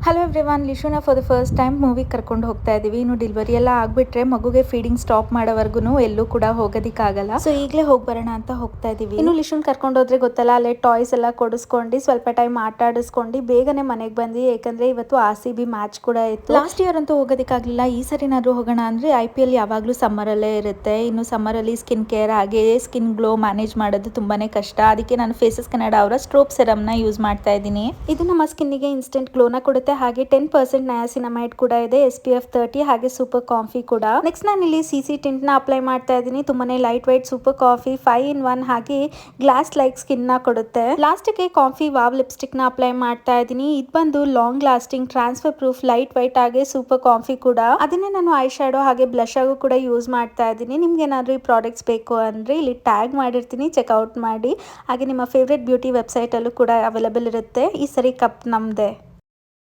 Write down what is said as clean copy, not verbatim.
Hello everyone, ಲಿಶುನ for the first time ಮೂವಿಗೆ ಕರ್ಕೊಂಡು ಹೋಗ್ತಾ ಇದೀವಿ. ಇನ್ನು ಡೆಲಿವರಿ ಎಲ್ಲ ಆಗ್ಬಿಟ್ರೆ ಮಗುಗೆ ಫೀಡಿಂಗ್ ಸ್ಟಾಪ್ ಮಾಡೋವರೆಗೂ ಎಲ್ಲೂ ಕೂಡ ಹೋಗೋದಿಕ್ಕಾಗಲ್ಲ. ಸೊ ಈಗಲೇ ಹೋಗಿ ಬರೋಣ ಅಂತ ಹೋಗ್ತಾ ಇದೀವಿ. ಇನ್ನು ಲಿಶುನ್ ಕರ್ಕೊಂಡು ಹೋದ್ರೆ ಗೊತ್ತಲ್ಲ, ಅಲ್ಲೇ ಟಾಯ್ಸ್ ಎಲ್ಲ ಕೊಡಿಸ್ಕೊಂಡು ಸ್ವಲ್ಪ ಟೈಮ್ ಆಟ ಆಡಿಸ್ಕೊಂಡು ಬೇಗನೆ ಮನೆಗೆ ಬಂದ್ವಿ. ಯಾಕಂದ್ರೆ ಇವತ್ತು RCB ಮ್ಯಾಚ್ ಕೂಡ ಇತ್ತು. ಲಾಸ್ಟ್ ಇಯರ್ ಅಂತೂ ಹೋಗೋದಿಕ್ಕಾಗಲಿಲ್ಲ. ಈ ಸರಿನಾದ್ರೂ ಹೋಗೋಣ ಅಂದ್ರೆ IPL ಯಾವಾಗಲೂ ಸಮ್ಮರಲ್ಲೇ ಇರುತ್ತೆ. ಇನ್ನು ಸಮ್ಮರಲ್ಲಿ ಸ್ಕಿನ್ ಕೇರ್ ಹಾಗೆ ಸ್ಕಿನ್ ಗ್ಲೋ ಮ್ಯಾನೇಜ್ ಮಾಡೋದು ತುಂಬಾನೇ ಕಷ್ಟ. ಅದಕ್ಕೆ ನಾನು ಫೇಸಸ್ ಕನ್ನಡ ಅವರ ಸ್ಟ್ರೋಪ್ ಸೆರಮ್ನ ಯೂಸ್ ಮಾಡ್ತಾ ಇದ್ದೀನಿ. ಇದು ನಮ್ಮ ಸ್ಕಿನ್ನಿಗೆ ಇನ್ಸ್ಟೆಂಟ್ ಗ್ಲೋನ ಕೊಡುತ್ತೆ. ಹಾಗೆ 10% ನಯಾಸಿನಮೈಡ್ ಕೂಡ ಇದೆ, SPF 30 ಹಾಗೆ ಸೂಪರ್ ಕಾಫಿ ಕೂಡ. ನೆಕ್ಸ್ಟ್ ನಾನು ಇಲ್ಲಿ CC ಟಿಂಟ್ ನ ಅಪ್ಲೈ ಮಾಡ್ತಾ ಇದ್ದೀನಿ. ತುಂಬಾನೇ light white super coffee 5 in 1 ಹಾಗೆ ಗ್ಲಾಸ್ ಲೈಕ್ ಸ್ಕಿನ್ ನ ಕೊಡುತ್ತೆ. ಲಾಸ್ಟ್ ಗೆ ಕಾಫಿ ವಾವ್ ಲಿಪ್ಸ್ಟಿಕ್ ನ ಅಪ್ಲೈ ಮಾಡ್ತಾ ಇದ್ದೀನಿ. ಇದು ಬಂದು long lasting transfer proof light white ಹಾಗೆ ಸೂಪರ್ ಕಾಫಿ ಕೂಡ. ಅದನ್ನೇ ನಾನು ಐ ಶ್ಯಾಡೋ ಹಾಗೆ ಬ್ಲಶ್ ಆಗು ಕೂಡ ಯೂಸ್ ಮಾಡ್ತಾ ಇದ್ದೀನಿ. ನಿಮ್ಗೆ ಏನಾದ್ರು ಈ ಪ್ರಾಡಕ್ಟ್ಸ್ ಬೇಕು ಅಂದ್ರೆ ಇಲ್ಲಿ ಟ್ಯಾಗ್ ಮಾಡಿರ್ತೀನಿ, ಚೆಕ್ಔಟ್ ಮಾಡಿ. ಹಾಗೆ ನಿಮ್ಮ ಫೇವ್ರೆಟ್ ಬ್ಯೂಟಿ ವೆಬ್ಸೈಟ್ ಅಲ್ಲೂ ಕೂಡ ಅವೈಲೇಬಲ್ ಇರುತ್ತೆ. ಈ ಸರಿ ಕಪ್ ನಮ್ದೆ.